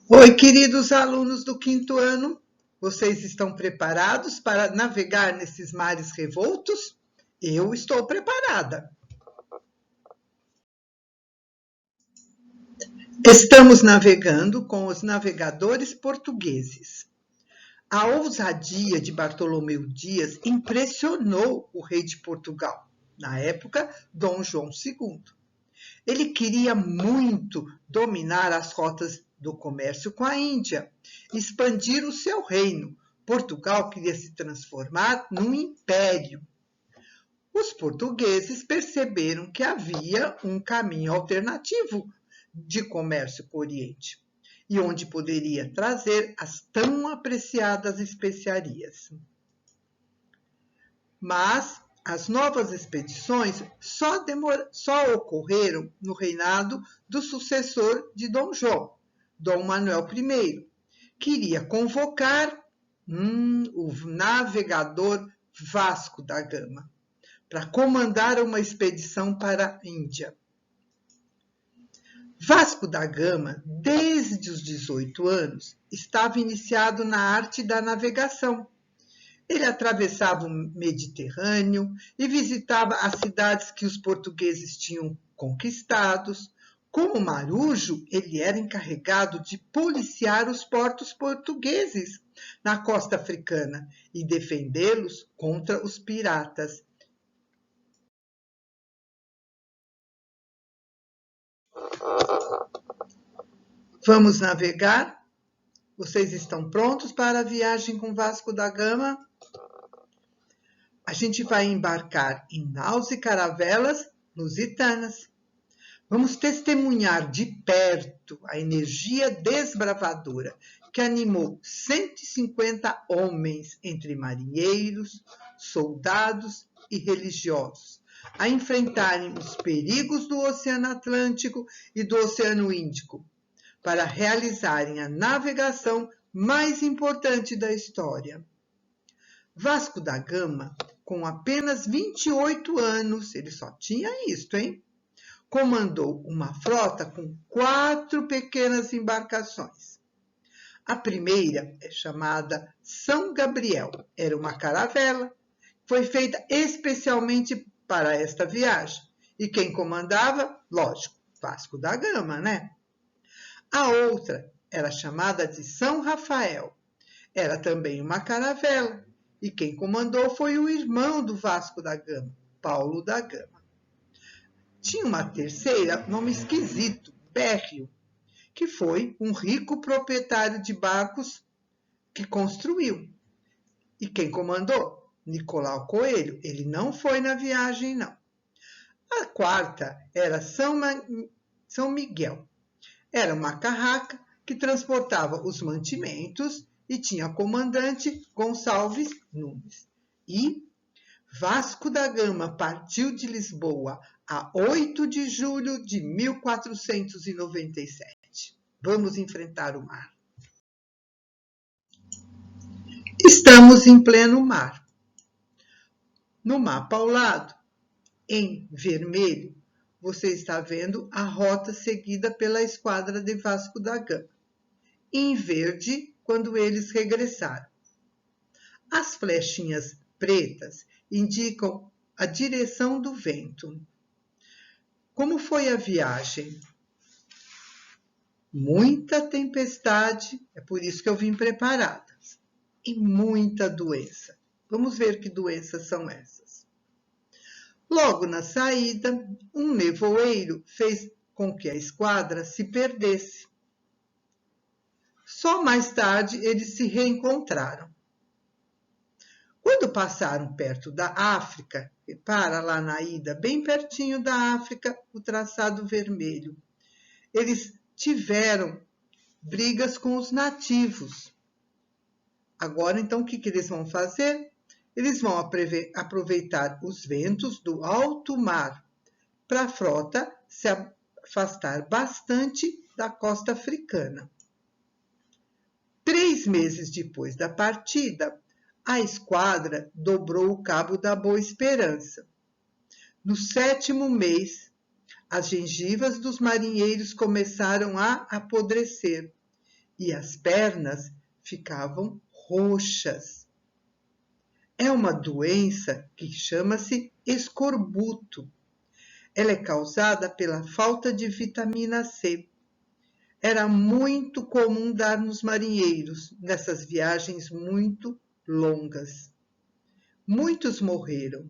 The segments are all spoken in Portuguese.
Oi, queridos alunos do quinto ano, vocês estão preparados para navegar nesses mares revoltos? Eu estou preparada. Estamos navegando com os navegadores portugueses. A ousadia de Bartolomeu Dias impressionou o rei de Portugal, na época, Dom João II. Ele queria muito dominar as rotas do comércio com a Índia, expandir o seu reino. Portugal queria se transformar num império. Os portugueses perceberam que havia um caminho alternativo de comércio com o Oriente, e onde poderia trazer as tão apreciadas especiarias. Mas as novas expedições só ocorreram no reinado do sucessor de Dom João, Dom Manuel I. Queria convocar o navegador Vasco da Gama para comandar uma expedição para a Índia. Vasco da Gama, desde os 18 anos, estava iniciado na arte da navegação. Ele atravessava o Mediterrâneo e visitava as cidades que os portugueses tinham conquistados. Como marujo, ele era encarregado de policiar os portos portugueses na costa africana e defendê-los contra os piratas. Vamos navegar? Vocês estão prontos para a viagem com Vasco da Gama? A gente vai embarcar em naus e caravelas lusitanas. Vamos testemunhar de perto a energia desbravadora que animou 150 homens, entre marinheiros, soldados e religiosos, a enfrentarem os perigos do Oceano Atlântico e do Oceano Índico, para realizarem a navegação mais importante da história. Vasco da Gama, com apenas 28 anos, ele só tinha isto, hein? Comandou uma frota com 4 pequenas embarcações. A primeira é chamada São Gabriel, era uma caravela, foi feita especialmente para esta viagem. E quem comandava? Lógico, Vasco da Gama, né? A outra era chamada de São Rafael, era também uma caravela, e quem comandou foi o irmão do Vasco da Gama, Paulo da Gama. Tinha uma terceira, nome esquisito, Bérrio, que foi um rico proprietário de barcos que construiu. E quem comandou? Nicolau Coelho. Ele não foi na viagem, não. A quarta era São Miguel. Era uma carraca que transportava os mantimentos e tinha comandante Gonçalves Nunes. E Vasco da Gama partiu de Lisboa a 8 de julho de 1497. Vamos enfrentar o mar. Estamos em pleno mar. No mapa ao lado, em vermelho, você está vendo a rota seguida pela esquadra de Vasco da Gama. Em verde, quando eles regressaram. As flechinhas pretas indicam a direção do vento. Como foi a viagem? Muita tempestade, é por isso que eu vim preparada. E muita doença. Vamos ver que doenças são essas. Logo na saída, um nevoeiro fez com que a esquadra se perdesse. Só mais tarde eles se reencontraram. Quando passaram perto da África, repara lá na ida, bem pertinho da África, o traçado vermelho, eles tiveram brigas com os nativos. Agora, então, o que eles vão fazer? Eles vão aproveitar os ventos do alto mar para a frota se afastar bastante da costa africana. 3 meses depois da partida, a esquadra dobrou o Cabo da Boa Esperança. No 7º mês, as gengivas dos marinheiros começaram a apodrecer e as pernas ficavam roxas. É uma doença que chama-se escorbuto. Ela é causada pela falta de vitamina C. Era muito comum dar nos marinheiros nessas viagens muito longas. Muitos morreram.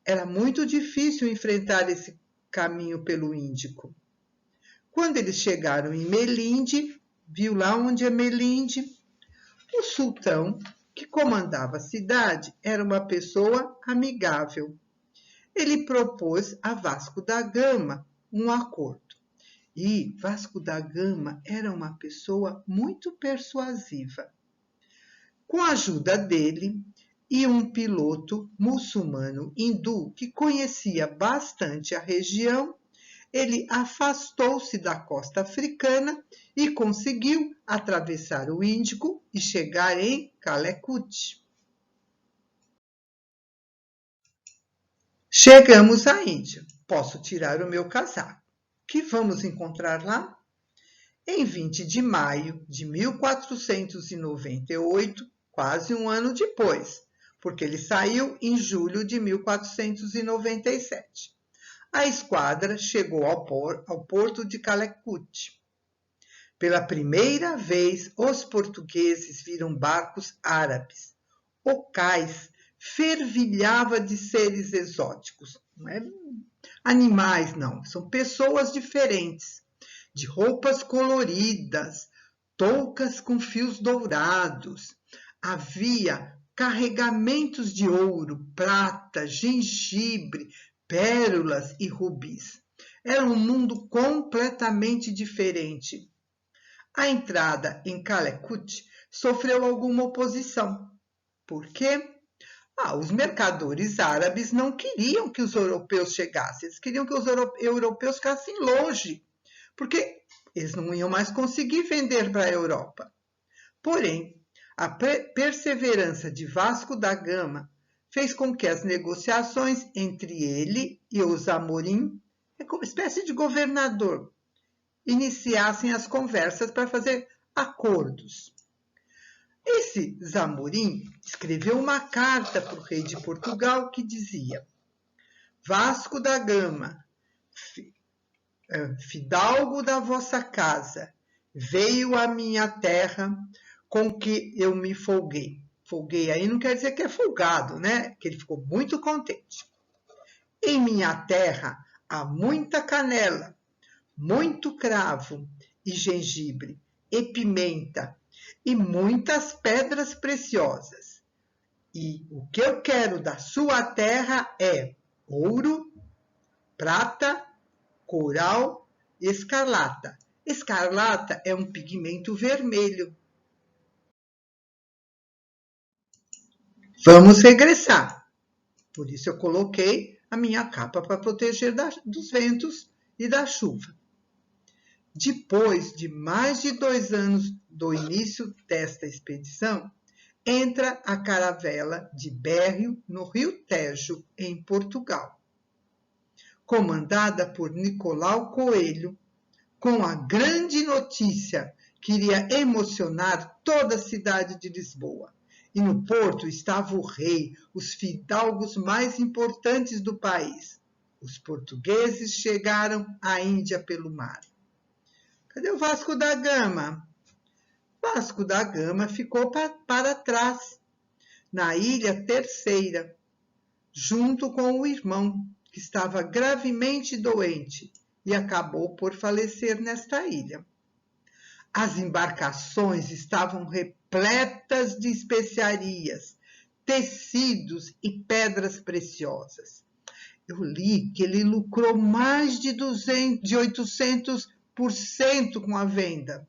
Era muito difícil enfrentar esse caminho pelo Índico. Quando eles chegaram em Melinde, viu lá onde é Melinde? O sultão que comandava a cidade era uma pessoa amigável. Ele propôs a Vasco da Gama um acordo. E Vasco da Gama era uma pessoa muito persuasiva. Com a ajuda dele e um piloto muçulmano hindu que conhecia bastante a região, ele afastou-se da costa africana e conseguiu atravessar o Índico e chegar em Calicut. Chegamos à Índia. Posso tirar o meu casaco. Que vamos encontrar lá? Em 20 de maio de 1498, quase um ano depois, porque ele saiu em julho de 1497. A esquadra chegou ao porto de Calicut. Pela primeira vez, os portugueses viram barcos árabes. O cais fervilhava de seres exóticos. Não é animais, não. São pessoas diferentes, de roupas coloridas, toucas com fios dourados. Havia carregamentos de ouro, prata, gengibre, pérolas e rubis. Era um mundo completamente diferente. A entrada em Calicut sofreu alguma oposição. Por quê? Os mercadores árabes não queriam que os europeus chegassem, eles queriam que os europeus ficassem longe, porque eles não iam mais conseguir vender para a Europa. Porém, a perseverança de Vasco da Gama fez com que as negociações entre ele e os Amorim, uma espécie de governador, iniciassem as conversas para fazer acordos. Esse Zamorim escreveu uma carta para o rei de Portugal que dizia: Vasco da Gama, fidalgo da vossa casa, veio à minha terra com que eu me folguei. Folguei aí não quer dizer que é folgado, né? Que ele ficou muito contente. Em minha terra há muita canela, muito cravo e gengibre, e pimenta, e muitas pedras preciosas. E o que eu quero da sua terra é ouro, prata, coral e escarlata. Escarlata é um pigmento vermelho. Vamos regressar. Por isso eu coloquei a minha capa para proteger dos ventos e da chuva. Depois de mais de 2 anos do início desta expedição, entra a caravela de Berrio, no Rio Tejo, em Portugal, comandada por Nicolau Coelho, com a grande notícia que iria emocionar toda a cidade de Lisboa. E no porto estava o rei, os fidalgos mais importantes do país. Os portugueses chegaram à Índia pelo mar. Cadê o Vasco da Gama? Vasco da Gama ficou para trás, na Ilha Terceira, junto com o irmão, que estava gravemente doente e acabou por falecer nesta ilha. As embarcações estavam repletas de especiarias, tecidos e pedras preciosas. Eu li que ele lucrou mais de 800% com a venda.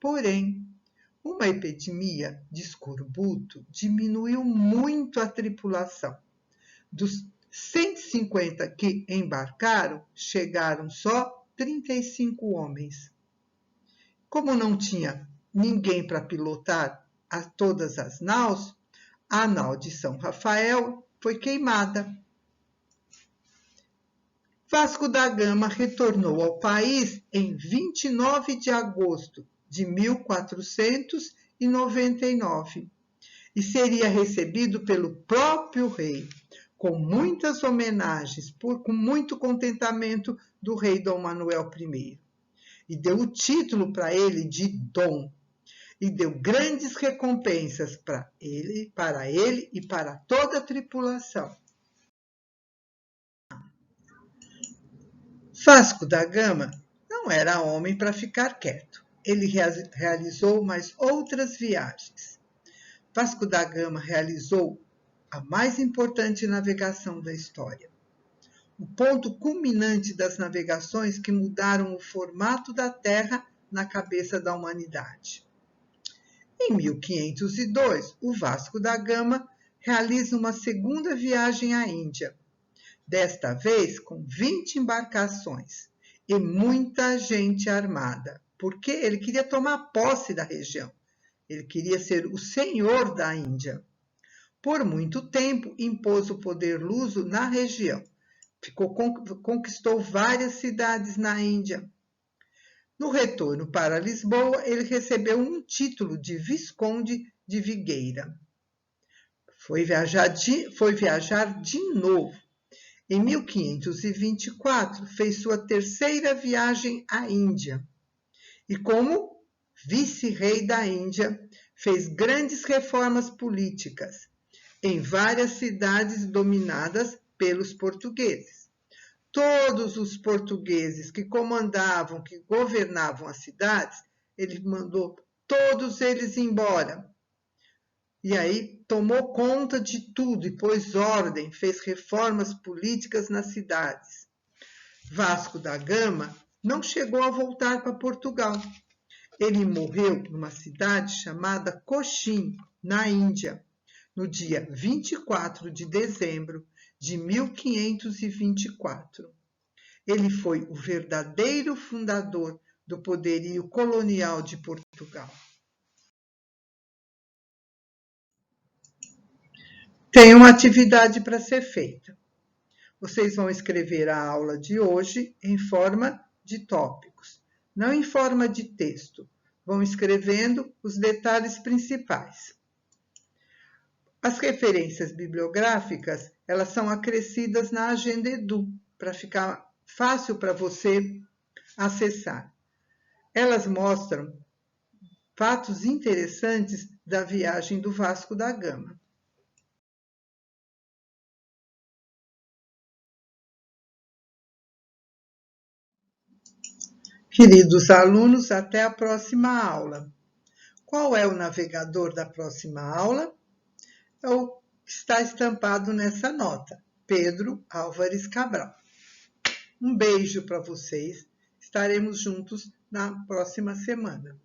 Porém, uma epidemia de escorbuto diminuiu muito a tripulação. Dos 150 que embarcaram, chegaram só 35 homens. Como não tinha ninguém para pilotar todas as naus, a nau de São Rafael foi queimada. Vasco da Gama retornou ao país em 29 de agosto de 1499 e seria recebido pelo próprio rei, com muitas homenagens, com muito contentamento do rei Dom Manuel I. E deu o título para ele de Dom, e deu grandes recompensas para ele e para toda a tripulação. Vasco da Gama não era homem para ficar quieto. Ele realizou mais outras viagens. Vasco da Gama realizou a mais importante navegação da história. O ponto culminante das navegações que mudaram o formato da Terra na cabeça da humanidade. Em 1502, o Vasco da Gama realiza uma segunda viagem à Índia, desta vez com 20 embarcações e muita gente armada, porque ele queria tomar posse da região. Ele queria ser o senhor da Índia. Por muito tempo, impôs o poder luso na região. Conquistou várias cidades na Índia. No retorno para Lisboa, ele recebeu um título de Visconde de Vigueira. Foi viajar de novo. Em 1524, fez sua terceira viagem à Índia. E como vice-rei da Índia, fez grandes reformas políticas em várias cidades dominadas pelos portugueses. Todos os portugueses que comandavam, que governavam as cidades, ele mandou todos eles embora. E aí tomou conta de tudo e pôs ordem, fez reformas políticas nas cidades. Vasco da Gama não chegou a voltar para Portugal. Ele morreu numa cidade chamada Cochin, na Índia, no dia 24 de dezembro de 1524. Ele foi o verdadeiro fundador do poderio colonial de Portugal. Tem uma atividade para ser feita. Vocês vão escrever a aula de hoje em forma de tópicos, não em forma de texto. Vão escrevendo os detalhes principais. As referências bibliográficas, elas são acrescidas na Agenda Edu, para ficar fácil para você acessar. Elas mostram fatos interessantes da viagem do Vasco da Gama. Queridos alunos, até a próxima aula. Qual é o navegador da próxima aula? É o que está estampado nessa nota, Pedro Álvares Cabral. Um beijo para vocês. Estaremos juntos na próxima semana.